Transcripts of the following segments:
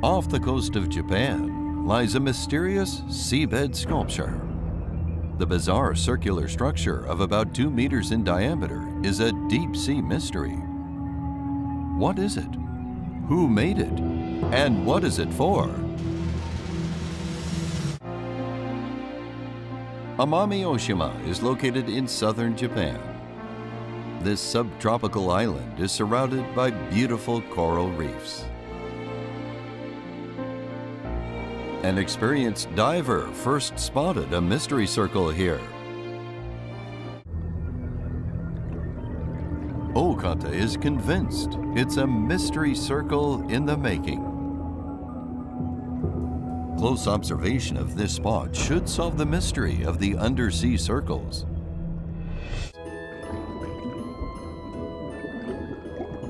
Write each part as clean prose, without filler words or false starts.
Off the coast of Japan lies a mysterious seabed sculpture. The bizarre circular structure of about 2 meters in diameter is a deep-sea mystery. What is it? Who made it? And what is it for? Amami-Oshima is located in southern Japan. This subtropical island is surrounded by beautiful coral reefs. An experienced diver first spotted a mystery circle here. Okata is convinced it's a mystery circle in the making. Close observation of this spot should solve the mystery of the undersea circles.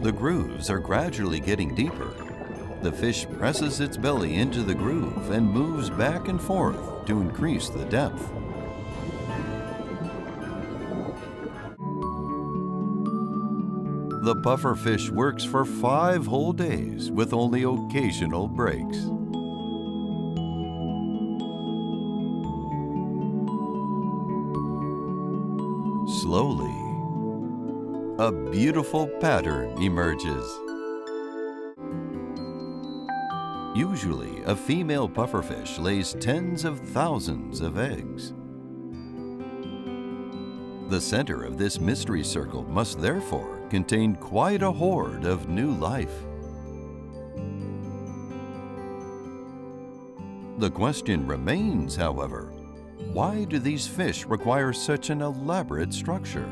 The grooves are gradually getting deeper. The fish presses its belly into the groove and moves back and forth to increase the depth. The pufferfish works for 5 whole days with only occasional breaks. Slowly, a beautiful pattern emerges. Usually, a female pufferfish lays tens of thousands of eggs. The center of this mystery circle must therefore contain quite a horde of new life. The question remains, however, why do these fish require such an elaborate structure?